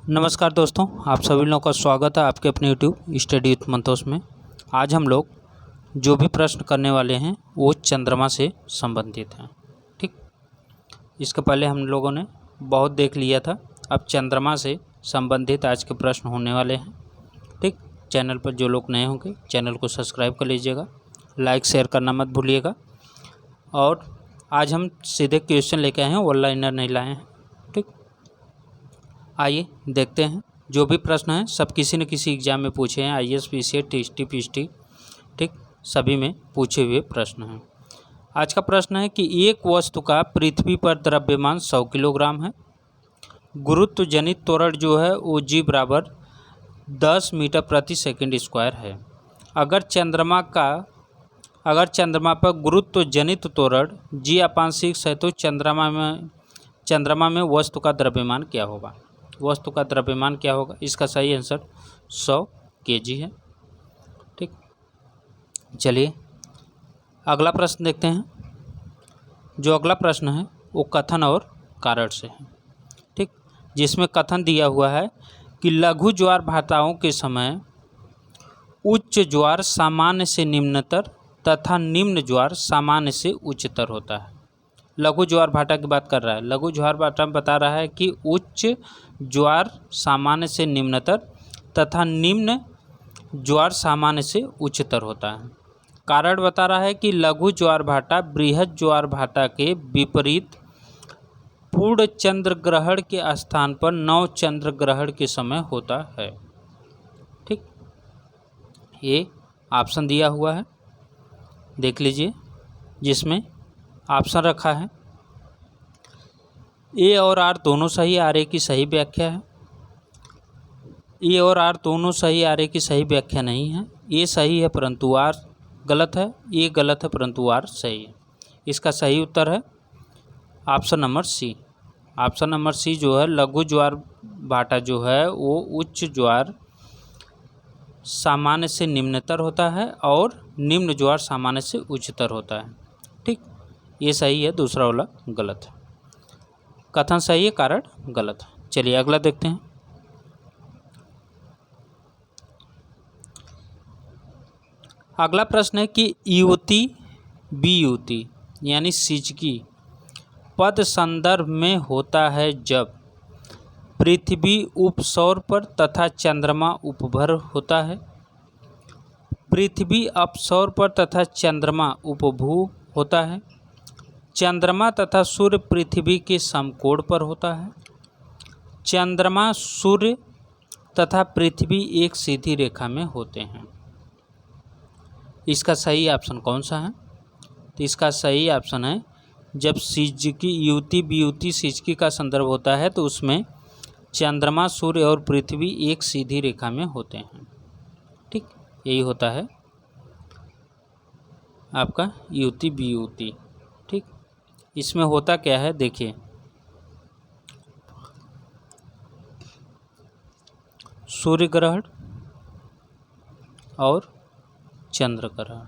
नमस्कार दोस्तों, आप सभी लोगों का स्वागत है आपके अपने यूट्यूब स्टडी विथ मंतोष में। आज हम लोग जो भी प्रश्न करने वाले हैं वो चंद्रमा से संबंधित हैं। ठीक, इसके पहले हम लोगों ने बहुत देख लिया था। अब चंद्रमा से संबंधित आज के प्रश्न होने वाले हैं। ठीक, चैनल पर जो लोग नए होंगे चैनल को सब्सक्राइब कर लीजिएगा, लाइक शेयर करना मत भूलिएगा। और आज हम सीधे क्वेश्चन लेके आए हैं, वन लाइनर नहीं लाए हैं। ठीक, आइए देखते हैं। जो भी प्रश्न हैं सब किसी न किसी एग्जाम में पूछे हैं, IAS PCA TST PST, ठीक, सभी में पूछे हुए प्रश्न हैं। आज का प्रश्न है कि एक वस्तु का पृथ्वी पर द्रव्यमान 100 किलोग्राम है। गुरुत्व जनित त्वरण जो है वो G बराबर 10 मीटर प्रति सेकंड स्क्वायर है। अगर चंद्रमा पर गुरुत्व जनित त्वरण G/6 है तो चंद्रमा में वस्तु का द्रव्यमान क्या होगा? वस्तु का द्रव्यमान क्या होगा? इसका सही आंसर 100 kg है। ठीक, चलिए अगला प्रश्न देखते हैं। जो अगला प्रश्न है वो कथन और कारण से है। ठीक, जिसमें कथन दिया हुआ है कि लघु ज्वार भाटाओं के समय उच्च ज्वार सामान्य से निम्नतर तथा निम्न ज्वार सामान्य से उच्चतर होता है। लघु ज्वार भाटा की बात कर रहा है। लघु ज्वार भाटा में बता रहा है कि उच्च ज्वार सामान्य से निम्नतर तथा निम्न ज्वार सामान्य से उच्चतर होता है। कारण बता रहा है कि लघु ज्वार भाटा बृहद ज्वार भाटा के विपरीत पूर्ण चंद्र ग्रहण के स्थान पर नव चंद्र ग्रहण के समय होता है। ठीक, ये ऑप्शन दिया हुआ है, देख लीजिए, जिसमें ऑप्शन रखा है ए और आर दोनों सही, आर ए की सही व्याख्या है। ए और आर दोनों सही, आर ए की सही व्याख्या नहीं है। ए सही है परंतु आर गलत है, ए गलत है परंतु आर सही है। इसका सही उत्तर है option number C. Option number C जो है, लघु ज्वार भाटा जो है वो उच्च ज्वार सामान्य से निम्नतर होता है और निम्न ज्वार सामान्य से उच्चतर होता है। ठीक, ये सही है, दूसरा वाला गलत है। कथन सही है, कारण गलत है। चलिए अगला देखते हैं। अगला प्रश्न है कि युति वियुति यानी सिचकी पद संदर्भ में होता है जब पृथ्वी उपसौर पर तथा चंद्रमा उपभर होता है, पृथ्वी अपसौर पर तथा चंद्रमा उपभू होता है, चंद्रमा तथा सूर्य पृथ्वी के समकोण पर होता है, चंद्रमा सूर्य तथा पृथ्वी एक सीधी रेखा में होते हैं। इसका सही ऑप्शन कौन सा है? तो इसका सही ऑप्शन है जब सिचकी युति वियुति सिचकी का संदर्भ होता है तो उसमें चंद्रमा सूर्य और पृथ्वी एक सीधी रेखा में होते हैं। ठीक, यही होता है आपका युति वियुति। ठीक, इसमें होता क्या है देखिए, सूर्य ग्रहण और चंद्र ग्रहण।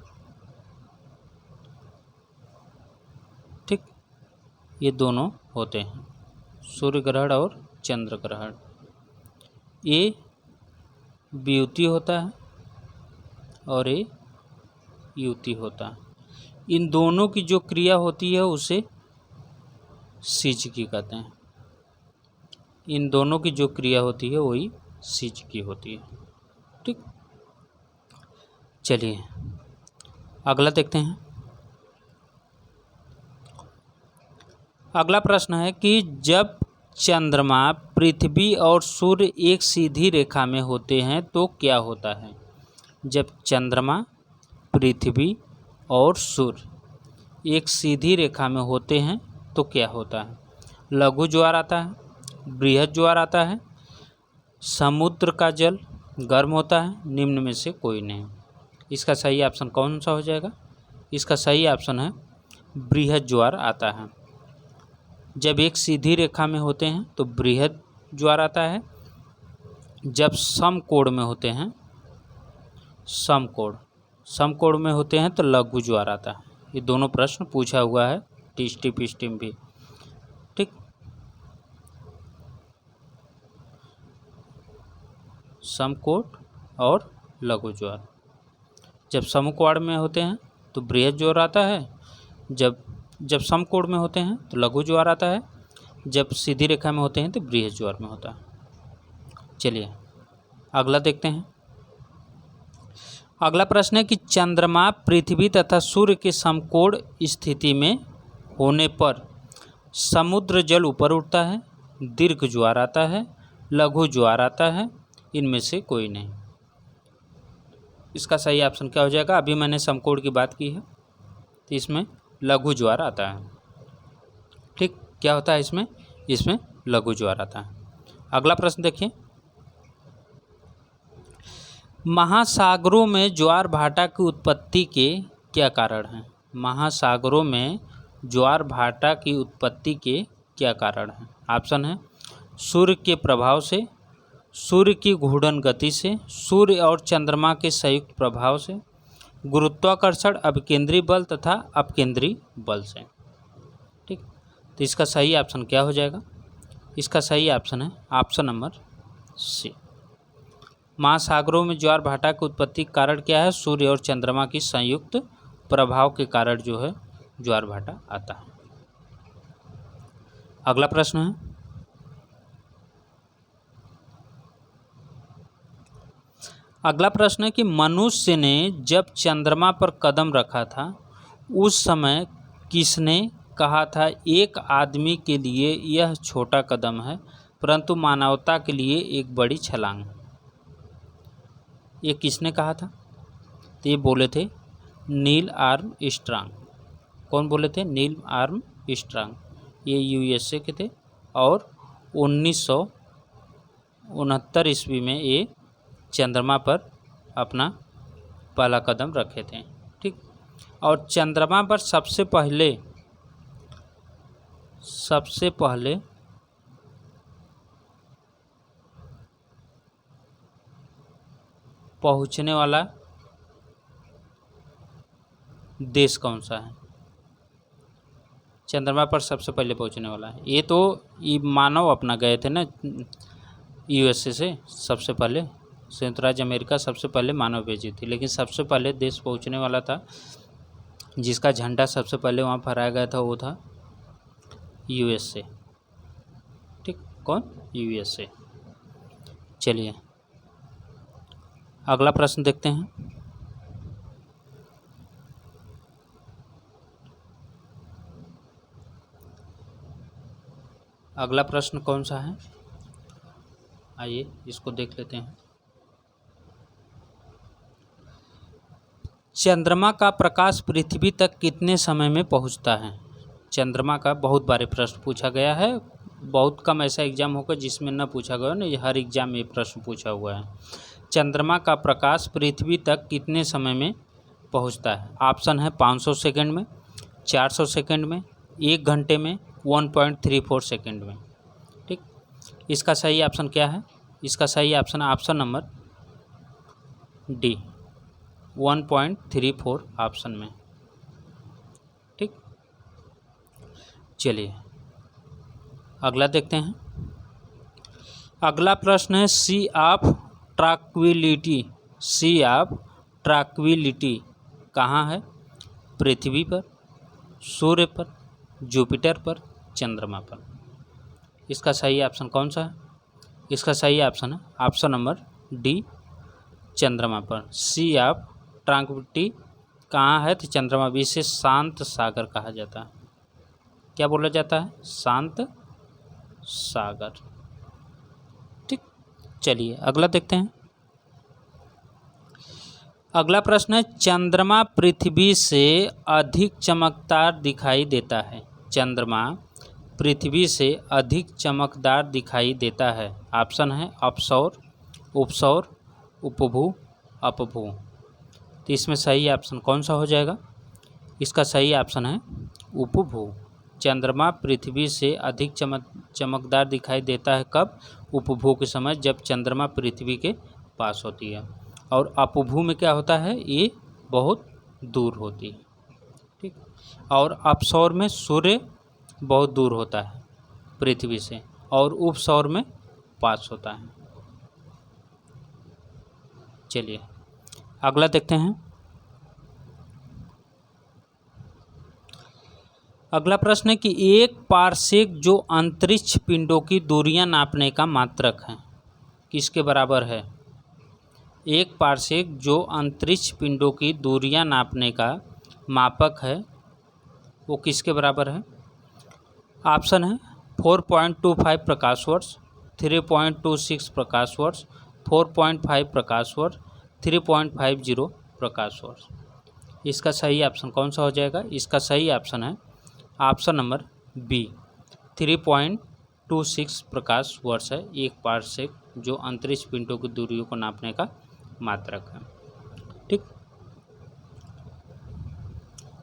ठीक, ये दोनों होते हैं, सूर्य ग्रहण और चंद्र ग्रहण। ये वियुति होता है और ये युति होता है। इन दोनों की जो क्रिया होती है उसे सिचकी कहते हैं। इन दोनों की जो क्रिया होती है वही सिचकी होती है। ठीक, चलिए अगला देखते हैं। अगला प्रश्न है कि जब चंद्रमा पृथ्वी और सूर्य एक सीधी रेखा में होते हैं तो क्या होता है? जब चंद्रमा पृथ्वी और सूर्य एक सीधी रेखा में होते हैं तो क्या होता है? लघु ज्वार आता है, बृहद ज्वार आता है, समुद्र का जल गर्म होता है, निम्न में से कोई नहीं। इसका सही ऑप्शन कौन सा हो जाएगा? इसका सही ऑप्शन है बृहद ज्वार आता है। जब एक सीधी रेखा में होते हैं तो बृहद ज्वार आता है, जब समकोण में होते हैं, समकोण में होते हैं तो लघु ज्वार आता है। ये दोनों प्रश्न पूछा हुआ है TST PST में भी। ठीक, समकोण और लघु ज्वार। जब समकोण में होते हैं तो बृहद ज्वार आता है, जब समकोण में होते हैं तो लघु ज्वार आता है, जब सीधी रेखा में होते हैं तो बृहद ज्वार में होता है। चलिए अगला देखते हैं। अगला प्रश्न है कि चंद्रमा पृथ्वी तथा सूर्य के समकोण स्थिति में होने पर समुद्र जल ऊपर उठता है, दीर्घ ज्वार आता है, लघु ज्वार आता है, इनमें से कोई नहीं। इसका सही ऑप्शन क्या हो जाएगा? अभी मैंने समकोण की बात की है तो इसमें लघु ज्वार आता है। ठीक, क्या होता है इसमें? इसमें लघु ज्वार आता है। अगला प्रश्न देखिए। महासागरों में ज्वार भाटा की उत्पत्ति के क्या कारण हैं? महासागरों में ज्वार भाटा की उत्पत्ति के क्या कारण हैं? ऑप्शन है सूर्य के प्रभाव से, सूर्य की घूर्णन गति से, सूर्य और चंद्रमा के संयुक्त प्रभाव से, गुरुत्वाकर्षण अपकेंद्री बल तथा अपकेंद्री बल से। ठीक, तो इसका सही ऑप्शन क्या हो जाएगा? इसका सही ऑप्शन है ऑप्शन नंबर सी। महासागरों में ज्वार भाटा की उत्पत्ति का कारण क्या है? सूर्य और चंद्रमा की संयुक्त प्रभाव के कारण जो है ज्वार भाटा आता है। अगला प्रश्न है, अगला प्रश्न है कि मनुष्य ने जब चंद्रमा पर कदम रखा था उस समय किसने कहा था एक आदमी के लिए यह छोटा कदम है परंतु मानवता के लिए एक बड़ी छलांग? ये किसने कहा था? तो ये बोले थे नील आर्मस्ट्रांग। कौन बोले थे? Neil Armstrong. ये यूएसए के थे और 1969 ईस्वी में ये चंद्रमा पर अपना पहला कदम रखे थे। ठीक, और चंद्रमा पर सबसे पहले पहुंचने वाला देश कौन सा है? चंद्रमा पर सबसे पहले पहुंचने वाला है ये तो ये मानव अपना गए थे ना यूएसए से। सबसे पहले संयुक्त राज्य अमेरिका सबसे पहले मानव भेजी थी, लेकिन सबसे पहले देश पहुंचने वाला था जिसका झंडा सबसे पहले वहाँ फहराया गया था वो था यूएसए। ठीक, कौन? यूएसए। चलिए अगला प्रश्न देखते हैं। अगला प्रश्न कौन सा है? आइए इसको देख लेते हैं। चंद्रमा का प्रकाश पृथ्वी तक कितने समय में पहुंचता है? चंद्रमा का बहुत बार प्रश्न पूछा गया है, बहुत कम ऐसा एग्जाम होगा जिसमें न पूछा गया ना, हर एग्जाम में प्रश्न पूछा हुआ है। चंद्रमा का प्रकाश पृथ्वी तक कितने समय में पहुंचता है? ऑप्शन है 500 सेकंड में, 400 सेकंड में, 1 घंटे में, 1.34 सेकंड में। ठीक, इसका सही ऑप्शन क्या है? इसका सही option option number D 1.34 option में। ठीक, चलिए अगला देखते हैं। अगला प्रश्न है sea of tranquility. Sea of tranquility कहाँ है? पृथ्वी पर, सूर्य पर, जुपिटर पर, चंद्रमा पर। इसका सही ऑप्शन कौन सा है? इसका सही ऑप्शन है ऑप्शन नंबर डी चंद्रमा पर। सी ऑफ ट्रैंक्विलिटी कहाँ है? तो चंद्रमा। भी इसे शांत सागर कहा जाता है। क्या बोला जाता है? शांत सागर। ठीक, चलिए अगला देखते हैं। अगला प्रश्न है चंद्रमा पृथ्वी से अधिक चमकदार दिखाई देता है। चंद्रमा पृथ्वी से अधिक चमकदार दिखाई देता है। ऑप्शन है अपसौर, उपसौर, उपभू, अपभू। तो इसमें सही ऑप्शन कौन सा हो जाएगा? इसका सही ऑप्शन है उपभू। चंद्रमा पृथ्वी से अधिक चमकदार दिखाई देता है कब? उपभू के समय, जब चंद्रमा पृथ्वी के पास होती है। और अपभू में क्या होता है? ये बहुत दूर होती है। ठीक, और अपसौर में सूर्य बहुत दूर होता है पृथ्वी से और उपसौर में पास होता है। चलिए अगला देखते हैं। अगला प्रश्न है कि एक पारसेक जो अंतरिक्ष पिंडों की दूरियां नापने का मात्रक है किसके बराबर है? एक पारसेक जो अंतरिक्ष पिंडों की दूरियां नापने का मापक है वो किसके बराबर है? ऑप्शन है 4.25 प्रकाश वर्ष, 3.26 प्रकाश वर्ष, 4.5 प्रकाश वर्ष, 3.50 प्रकाश वर्ष। इसका सही ऑप्शन कौन सा हो जाएगा? इसका सही ऑप्शन है ऑप्शन नंबर बी, 3.26 प्रकाश वर्ष है एक पारसेक जो अंतरिक्ष पिंडों की दूरियों को नापने का मात्रक है। ठीक,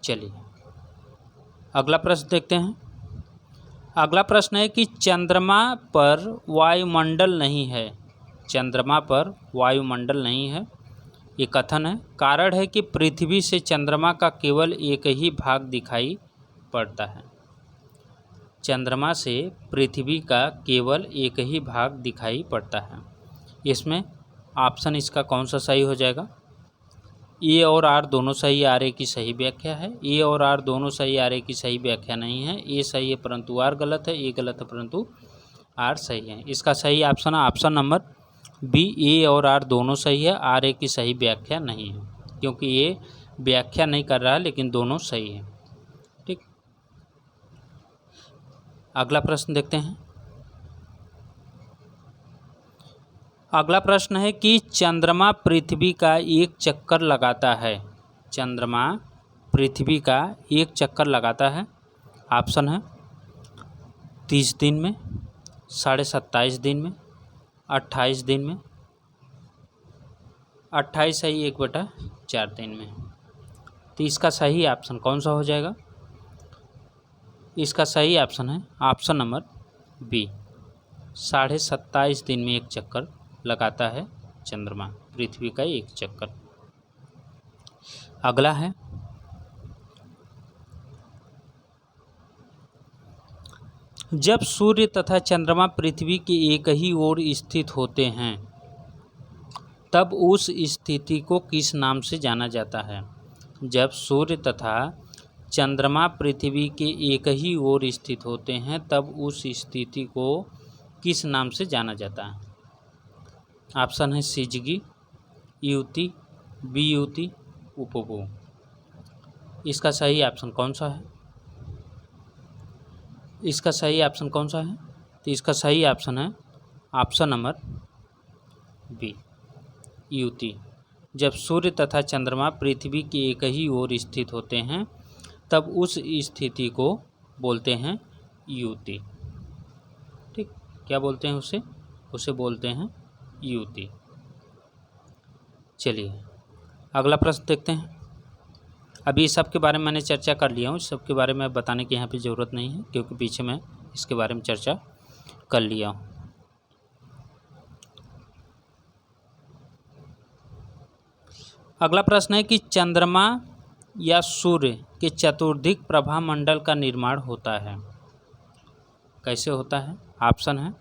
चलिए अगला प्रश्न देखते हैं। अगला प्रश्न है कि चंद्रमा पर वायुमंडल नहीं है। चंद्रमा पर वायुमंडल नहीं है, ये कथन है। कारण है कि पृथ्वी से चंद्रमा का केवल एक ही भाग दिखाई पड़ता है। चंद्रमा से पृथ्वी का केवल एक ही भाग दिखाई पड़ता है। इसमें ऑप्शन इसका कौन सा सही हो जाएगा? ए और आर दोनों सही, आर ए की सही व्याख्या है। ए और आर दोनों सही, आर ए की सही व्याख्या नहीं है। ए सही है परंतु आर गलत है, ए गलत है परंतु आर सही है। इसका सही ऑप्शन है ऑप्शन नंबर बी, ए और आर दोनों सही है, आर ए की सही व्याख्या नहीं है, क्योंकि ये व्याख्या नहीं कर रहा है लेकिन दोनों सही है। ठीक, अगला प्रश्न देखते हैं। अगला प्रश्न है कि चंद्रमा पृथ्वी का एक चक्कर लगाता है। चंद्रमा पृथ्वी का एक चक्कर लगाता है। ऑप्शन है 30 दिन में, 27.5 दिन में, 28 दिन में, 28 सही 1/4 दिन में। तो इसका सही ऑप्शन कौन सा हो जाएगा? इसका सही ऑप्शन है ऑप्शन नंबर बी, 27.5 दिन में एक चक्कर लगाता है चंद्रमा पृथ्वी का एक चक्कर। अगला है जब सूर्य तथा चंद्रमा पृथ्वी की एक ही ओर स्थित होते हैं तब उस स्थिति को किस नाम से जाना जाता है? जब सूर्य तथा चंद्रमा पृथ्वी के एक ही ओर स्थित होते हैं तब उस स्थिति को किस नाम से जाना जाता है? ऑप्शन है सिजगी, युति, वियुति, उपभू। इसका सही ऑप्शन कौन सा है? इसका सही ऑप्शन कौन सा है? तो इसका सही ऑप्शन है ऑप्शन नंबर बी, युति। जब सूर्य तथा चंद्रमा पृथ्वी की एक ही ओर स्थित होते हैं तब उस स्थिति को बोलते हैं युति। ठीक, क्या बोलते हैं उसे? उसे बोलते हैं युति। चलिए अगला प्रश्न देखते हैं। अभी इस सब के बारे में मैंने चर्चा कर लिया हूँ, इस सब के बारे में बताने की यहाँ पे ज़रूरत नहीं है क्योंकि पीछे मैं इसके बारे में चर्चा कर लिया हूँ। अगला प्रश्न है कि चंद्रमा या सूर्य के चतुर्दिक प्रभामंडल का निर्माण होता है। कैसे होता है? ऑप्शन है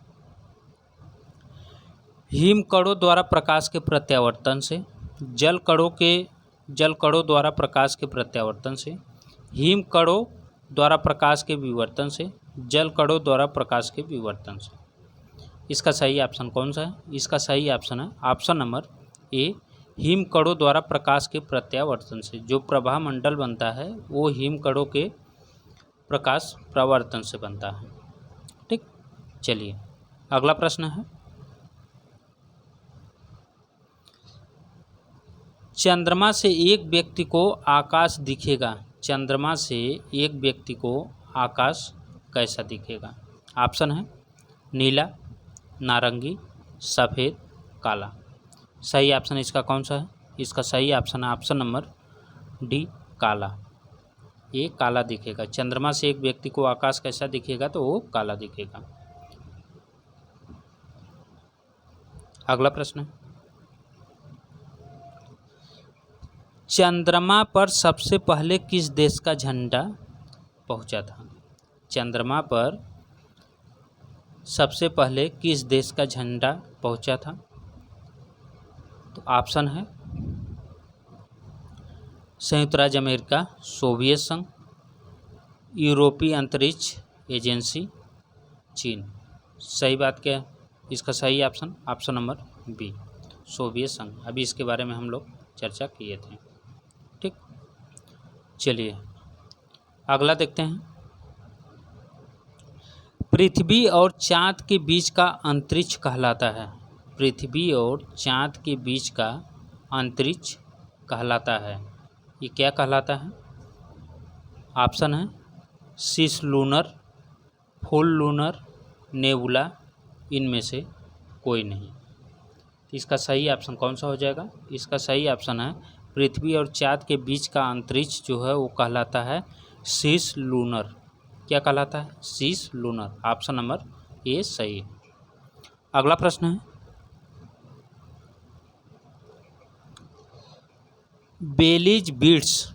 हिमकणों द्वारा प्रकाश के प्रत्यावर्तन से, जल कणों द्वारा प्रकाश के प्रत्यावर्तन से, हिमकणों द्वारा प्रकाश के विवर्तन से, जल कणों द्वारा प्रकाश के विवर्तन से। इसका सही ऑप्शन कौन सा है? इसका सही ऑप्शन है ऑप्शन नंबर ए, हिमकणों द्वारा प्रकाश के प्रत्यावर्तन से। जो प्रभामंडल बनता है वो हिमकणों के प्रकाश प्रवर्तन से बनता है। ठीक, चलिए अगला प्रश्न है चंद्रमा से एक व्यक्ति को आकाश दिखेगा। चंद्रमा से एक व्यक्ति को आकाश कैसा दिखेगा? ऑप्शन है नीला, नारंगी, सफ़ेद, काला। सही ऑप्शन इसका कौन सा है? इसका सही ऑप्शन है ऑप्शन नंबर डी, काला। ये काला दिखेगा। चंद्रमा से एक व्यक्ति को आकाश कैसा दिखेगा? तो वो काला दिखेगा। अगला प्रश्न है चंद्रमा पर सबसे पहले किस देश का झंडा पहुंचा था? चंद्रमा पर सबसे पहले किस देश का झंडा पहुंचा था? तो ऑप्शन है संयुक्त राज्य अमेरिका, सोवियत संघ, यूरोपीय अंतरिक्ष एजेंसी, चीन। सही बात क्या है? इसका सही ऑप्शन नंबर बी, सोवियत संघ। अभी इसके बारे में हम लोग चर्चा किए थे। ठीक, चलिए अगला देखते हैं। पृथ्वी और चाँद के बीच का अंतरिक्ष कहलाता है। पृथ्वी और चाँद के बीच का अंतरिक्ष कहलाता है। ये क्या कहलाता है? ऑप्शन है सिस लूनर, फुल लूनर, नेबुला, इनमें से कोई नहीं। इसका सही ऑप्शन कौन सा हो जाएगा? इसका सही ऑप्शन है पृथ्वी और चाँद के बीच का अंतरिक्ष जो है वो कहलाता है सिस लूनर। क्या कहलाता है? सिस लूनर। ऑप्शन नंबर ए सही है। अगला प्रश्न है, बेलीज बीट्स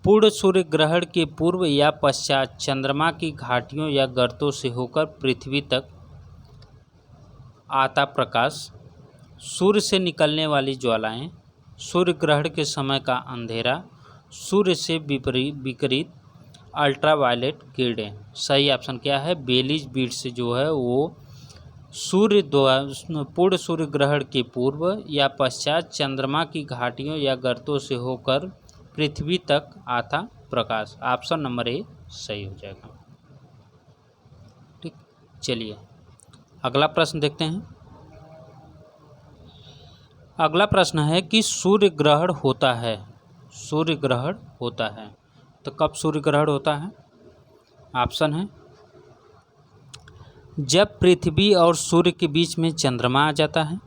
पूर्ण सूर्य ग्रहण के पूर्व या पश्चात चंद्रमा की घाटियों या गर्तों से होकर पृथ्वी तक आता प्रकाश, सूर्य से निकलने वाली ज्वालाएं, सूर्य ग्रहण के समय का अंधेरा, सूर्य से विपरीत अल्ट्रावायलेट किरणें। सही ऑप्शन क्या है? बेलीज बीट्स जो है वो पूर्ण सूर्य ग्रहण के पूर्व या पश्चात चंद्रमा की घाटियों या गर्तों से होकर पृथ्वी तक आता प्रकाश। ऑप्शन नंबर ए सही हो जाएगा। ठीक, चलिए अगला प्रश्न देखते हैं। अगला प्रश्न है कि सूर्य ग्रहण होता है, सूर्य ग्रहण होता है तो कब सूर्य ग्रहण होता है? ऑप्शन है जब पृथ्वी और सूर्य के बीच में चंद्रमा आ जाता है,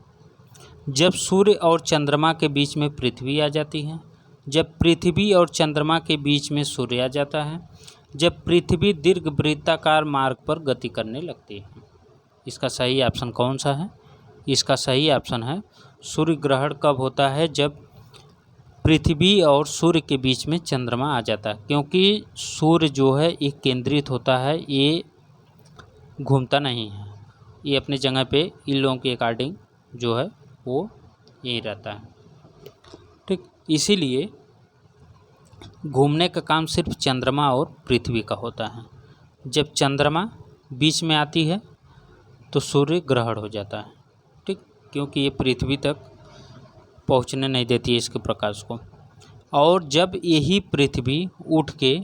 जब सूर्य और चंद्रमा के बीच में पृथ्वी आ जाती है, जब पृथ्वी और चंद्रमा के बीच में सूर्य आ जाता है, जब पृथ्वी दीर्घ वृत्ताकार मार्ग पर गति करने लगती है। इसका सही ऑप्शन कौन सा है? इसका सही ऑप्शन है सूर्य ग्रहण कब होता है? जब पृथ्वी और सूर्य के बीच में चंद्रमा आ जाता है, क्योंकि सूर्य जो है एक केंद्रित होता है, ये घूमता नहीं है, ये अपनी जगह पे इन लोगों के अकॉर्डिंग जो है वो यही रहता है। ठीक, इसीलिए घूमने का काम सिर्फ चंद्रमा और पृथ्वी का होता है। जब चंद्रमा बीच में आती है तो सूर्य ग्रहण हो जाता है। ठीक, क्योंकि ये पृथ्वी तक पहुंचने नहीं देती है इसके प्रकाश को, और जब यही पृथ्वी उठ के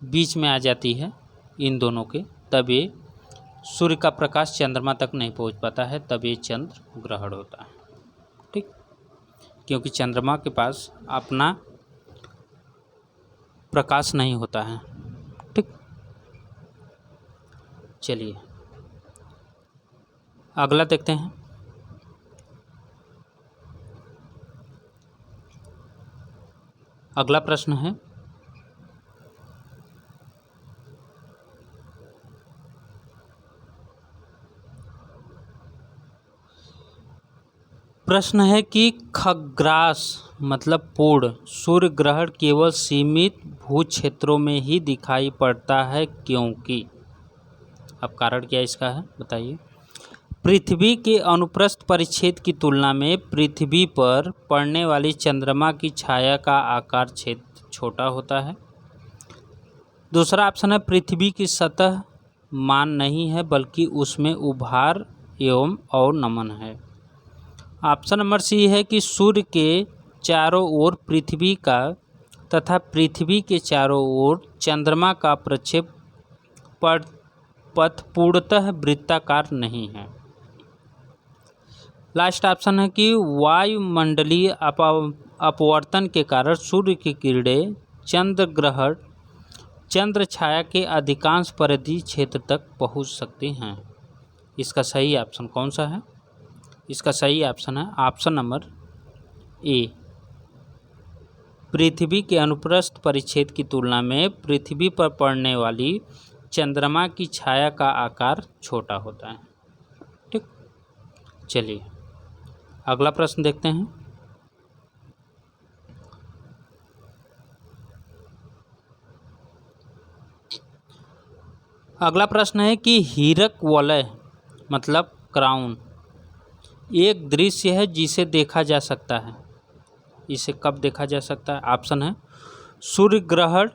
बीच में आ जाती है इन दोनों के, तब ये सूर्य का प्रकाश चंद्रमा तक नहीं पहुंच पाता है, तब ये चंद्र ग्रहण होता है। ठीक, क्योंकि चंद्रमा के पास अपना प्रकाश नहीं होता है। ठीक, चलिए अगला देखते हैं। अगला प्रश्न है, प्रश्न है कि खग्रास मतलब पूर्ण सूर्य ग्रहण केवल सीमित भू क्षेत्रों में ही दिखाई पड़ता है, क्योंकि अब कारण क्या इसका है बताइए। पृथ्वी के अनुप्रस्थ परिच्छेद की तुलना में पृथ्वी पर पड़ने वाली चंद्रमा की छाया का आकार छोटा होता है। दूसरा ऑप्शन है पृथ्वी की सतह मान नहीं है, बल्कि उसमें उभार एवं और नमन है। ऑप्शन नंबर सी है कि सूर्य के चारों ओर पृथ्वी का तथा पृथ्वी के चारों ओर चंद्रमा का प्रक्षेप पथ पूर्णतः वृत्ताकार नहीं है। लास्ट ऑप्शन है कि वायुमंडलीय अपवर्तन के कारण सूर्य की किरणें चंद्र छाया के अधिकांश परिधि क्षेत्र तक पहुंच सकती हैं। इसका सही ऑप्शन कौन सा है? इसका सही ऑप्शन है ऑप्शन नंबर ए, पृथ्वी के अनुप्रस्थ परिच्छेद की तुलना में पृथ्वी पर पड़ने वाली चंद्रमा की छाया का आकार छोटा होता है। ठीक, चलिए अगला प्रश्न देखते हैं। अगला प्रश्न है कि हीरक वलय मतलब क्राउन एक दृश्य है जिसे देखा जा सकता है। इसे कब देखा जा सकता है? ऑप्शन है सूर्य ग्रहण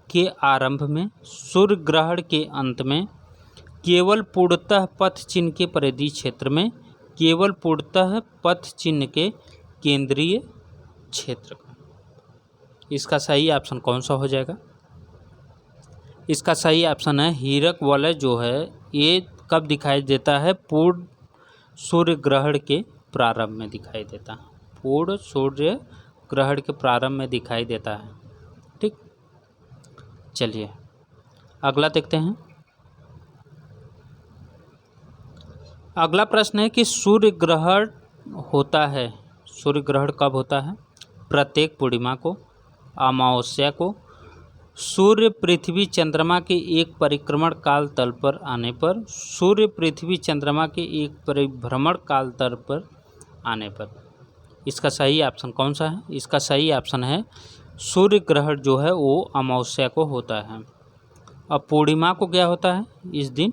के आरंभ में, सूर्य ग्रहण के अंत में, केवल पूर्णतः पथ चिन्ह के परिधि क्षेत्र में, केवल पूर्णतः पथ चिन्ह के केंद्रीय क्षेत्र में। इसका सही ऑप्शन कौन सा हो जाएगा? इसका सही ऑप्शन है हीरक वलय जो है ये कब दिखाई देता है? पूर्ण सूर्य ग्रहण के प्रारंभ में दिखाई देता है। पूर्ण सूर्य ग्रहण के प्रारंभ में दिखाई देता है। ठीक, चलिए अगला देखते हैं। अगला प्रश्न है कि सूर्य ग्रहण होता है, सूर्य ग्रहण कब होता है? प्रत्येक पूर्णिमा को, अमावस्या को, सूर्य पृथ्वी चंद्रमा के एक परिक्रमण काल तल पर आने पर, सूर्य पृथ्वी चंद्रमा के एक परिभ्रमण काल तल पर आने पर। इसका सही ऑप्शन कौन सा है? इसका सही ऑप्शन है सूर्य ग्रहण जो है वो अमावस्या को होता है। अब पूर्णिमा को क्या होता है? इस दिन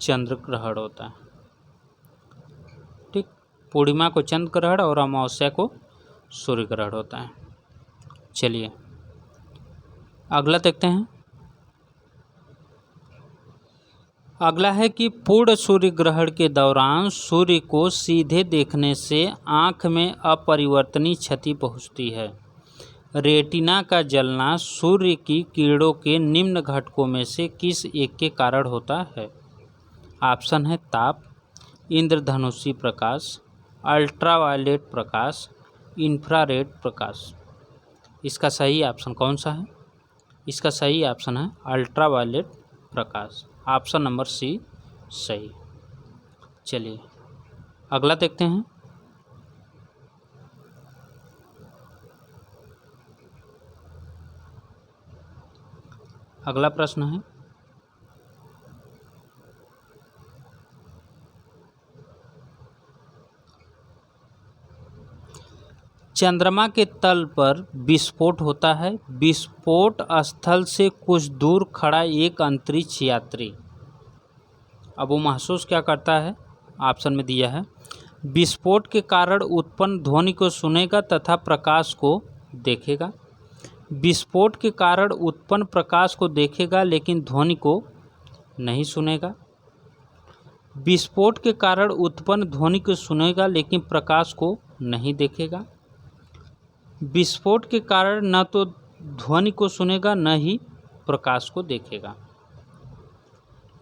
चंद्र ग्रहण होता है। ठीक, पूर्णिमा को चंद्र ग्रहण और अमावस्या को सूर्य ग्रहण होता है। चलिए अगला देखते हैं। अगला है कि पूर्ण सूर्य ग्रहण के दौरान सूर्य को सीधे देखने से आँख में अपरिवर्तनीय क्षति पहुँचती है। रेटिना का जलना सूर्य की किरणों के निम्न घटकों में से किस एक के कारण होता है? ऑप्शन है ताप, इंद्रधनुषी प्रकाश, अल्ट्रावायलेट प्रकाश, इंफ्रारेड प्रकाश। इसका सही ऑप्शन कौन सा है? इसका सही ऑप्शन है अल्ट्रावायलेट प्रकाश। ऑप्शन नंबर सी सही। चलिए अगला देखते हैं। अगला प्रश्न है चंद्रमा के तल पर विस्फोट होता है। विस्फोट स्थल से कुछ दूर खड़ा एक अंतरिक्ष यात्री, अब वो महसूस क्या करता है? ऑप्शन में दिया है विस्फोट के कारण उत्पन्न ध्वनि को सुनेगा तथा प्रकाश को देखेगा। विस्फोट के कारण उत्पन्न प्रकाश को देखेगा लेकिन ध्वनि को नहीं सुनेगा। विस्फोट के कारण उत्पन्न ध्वनि को सुनेगा लेकिन प्रकाश को नहीं देखेगा। विस्फोट के कारण न तो ध्वनि को सुनेगा न ही प्रकाश को देखेगा।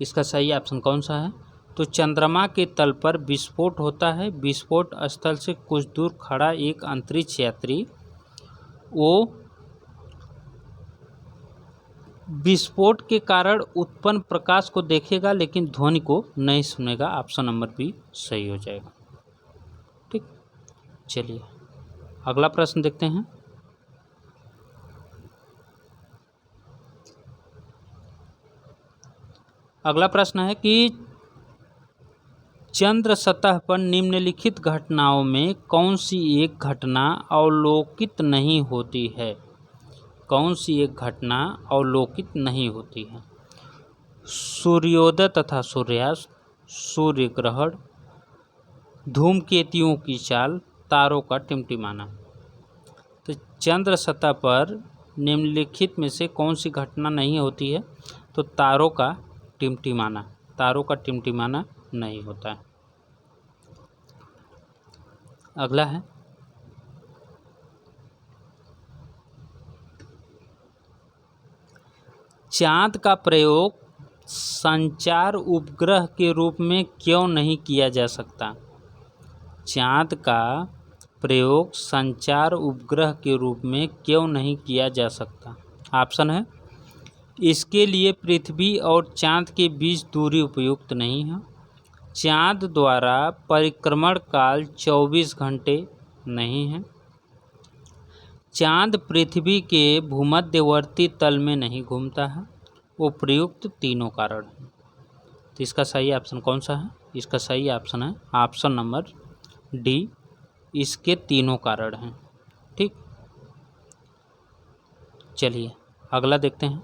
इसका सही ऑप्शन कौन सा है? तो चंद्रमा के तल पर विस्फोट होता है। विस्फोट स्थल से कुछ दूर खड़ा एक अंतरिक्ष यात्री वो विस्फोट के कारण उत्पन्न प्रकाश को देखेगा लेकिन ध्वनि को नहीं सुनेगा। ऑप्शन नंबर बी सही हो जाएगा। ठीक, चलिए अगला प्रश्न देखते हैं। अगला प्रश्न है कि चंद्र सतह पर निम्नलिखित घटनाओं में कौन सी एक घटना अवलोकित नहीं होती है? कौन सी एक घटना अवलोकित नहीं होती है? सूर्योदय तथा सूर्यास्त, सूर्य ग्रहण, धूमकेतुओं की चाल, तारों का टिमटिमाना। तो चंद्र सतह पर निम्नलिखित में से कौन सी घटना नहीं होती है? तो तारों का टिमटिमाना, तारों का टिमटिमाना नहीं होता है। अगला है चाँद का प्रयोग संचार उपग्रह के रूप में क्यों नहीं किया जा सकता? चाँद का प्रयोग संचार उपग्रह के रूप में क्यों नहीं किया जा सकता? ऑप्शन है इसके लिए पृथ्वी और चाँद के बीच दूरी उपयुक्त नहीं है, चाँद द्वारा परिक्रमण काल 24 घंटे नहीं है, चाँद पृथ्वी के भूमध्यवर्ती तल में नहीं घूमता है। उपयुक्त तीनों कारण हैं। तो इसका सही ऑप्शन कौन सा है? इसका सही ऑप्शन है ऑप्शन नंबर डी, इसके तीनों कारण हैं। ठीक, चलिए अगला देखते हैं।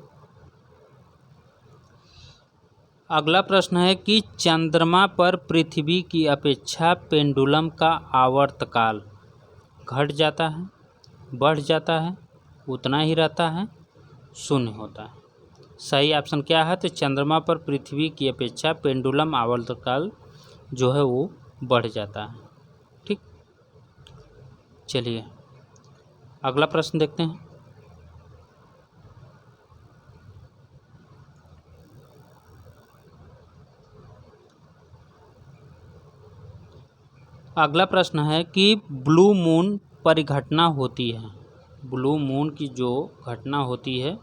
अगला प्रश्न है कि चंद्रमा पर पृथ्वी की अपेक्षा पेंडुलम का आवर्तकाल घट जाता है, बढ़ जाता है, उतना ही रहता है, शून्य होता है। सही ऑप्शन क्या है? तो चंद्रमा पर पृथ्वी की अपेक्षा पेंडुलम आवर्तकाल जो है वो बढ़ जाता है। ठीक, चलिए अगला प्रश्न देखते हैं। अगला प्रश्न है कि ब्लू मून परिघटना होती है। ब्लू मून की जो घटना होती है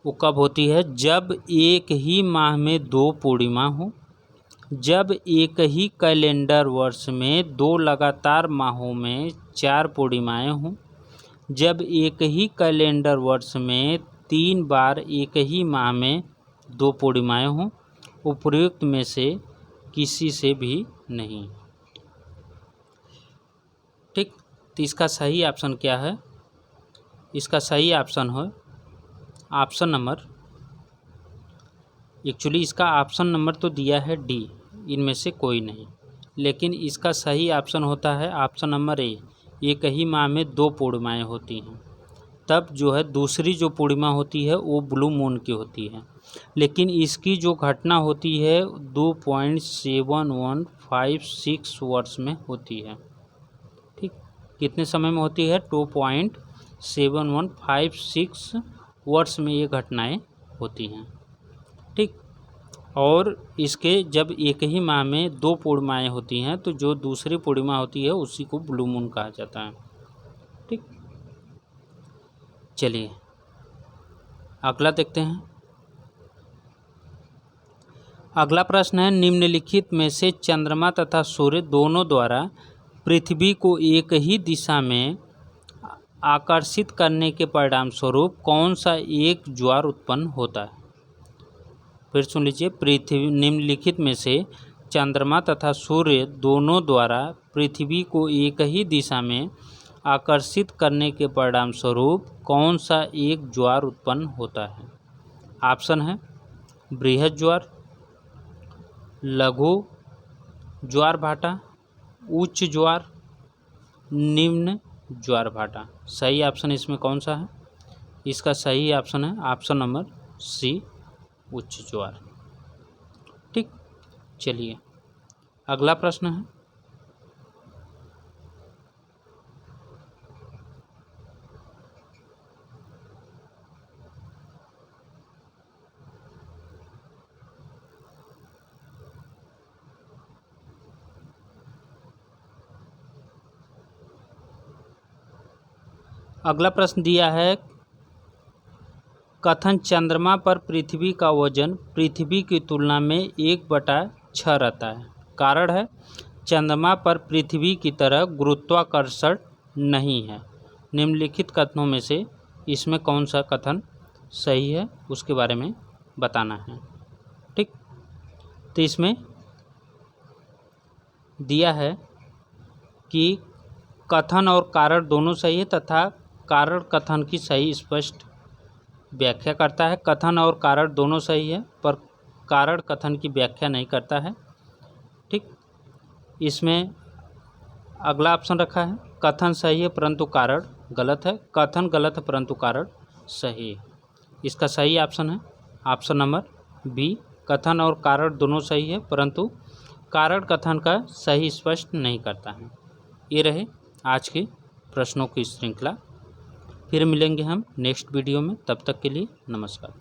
वो कब होती है? जब एक ही माह में 2 पूर्णिमा हो, जब एक ही कैलेंडर वर्ष में 2 लगातार माहों में 4 पूर्णिमाएँ हों, जब एक ही कैलेंडर वर्ष में 3 बार एक ही माह में 2 पूर्णिमाएँ हों, उपर्युक्त में से किसी से भी नहीं। ठीक, तो इसका सही ऑप्शन क्या है? इसका सही ऑप्शन है ऑप्शन नंबर, एक्चुअली इसका ऑप्शन नंबर तो दिया है डी, इनमें से कोई नहीं, लेकिन इसका सही ऑप्शन होता है ऑप्शन नंबर ए, एक ही माह में 2 पूर्णिमाएँ होती हैं। तब जो है दूसरी जो पूर्णिमा होती है वो ब्लू मून की होती है, लेकिन इसकी जो घटना होती है 2.7156 वर्ष में होती है। ठीक, कितने समय में होती है? 2.7156 वर्ष में ये घटनाएं होती हैं। ठीक, और इसके जब एक ही माह में 2 पूर्णिमाएँ होती हैं तो जो दूसरी पूर्णिमा होती है उसी को ब्लू मून कहा जाता है। ठीक, चलिए अगला देखते हैं। अगला प्रश्न है निम्नलिखित में से चंद्रमा तथा सूर्य दोनों द्वारा पृथ्वी को एक ही दिशा में आकर्षित करने के परिणाम स्वरूप कौन सा एक ज्वार उत्पन्न होता है? फिर सुन लीजिए, पृथ्वी निम्नलिखित में से चंद्रमा तथा सूर्य दोनों द्वारा पृथ्वी को एक ही दिशा में आकर्षित करने के परिणाम स्वरूप कौन सा एक ज्वार उत्पन्न होता है? ऑप्शन है बृहद ज्वार, लघु ज्वार भाटा, उच्च ज्वार, निम्न ज्वार भाटा। सही ऑप्शन इसमें कौन सा है? इसका सही ऑप्शन है ऑप्शन नंबर सी, उच्च ज्वार। ठीक, चलिए अगला प्रश्न है। अगला प्रश्न दिया है कथन चंद्रमा पर पृथ्वी का वजन पृथ्वी की तुलना में 1/6 रहता है। कारण है चंद्रमा पर पृथ्वी की तरह गुरुत्वाकर्षण नहीं है। निम्नलिखित कथनों में से इसमें कौन सा कथन सही है उसके बारे में बताना है। ठीक, तो इसमें दिया है कि कथन और कारण दोनों सही है तथा कारण कथन की सही स्पष्ट व्याख्या करता है। कथन और कारण दोनों सही है पर कारण कथन की व्याख्या नहीं करता है। ठीक, इसमें अगला ऑप्शन रखा है कथन सही है परंतु कारण गलत है, कथन गलत है परंतु कारण सही है। इसका सही ऑप्शन है ऑप्शन नंबर बी, कथन और कारण दोनों सही है परंतु कारण कथन का सही स्पष्ट नहीं करता है। ये रहे आज के प्रश्नों की श्रृंखला। फिर मिलेंगे हम नेक्स्ट वीडियो में, तब तक के लिए नमस्कार।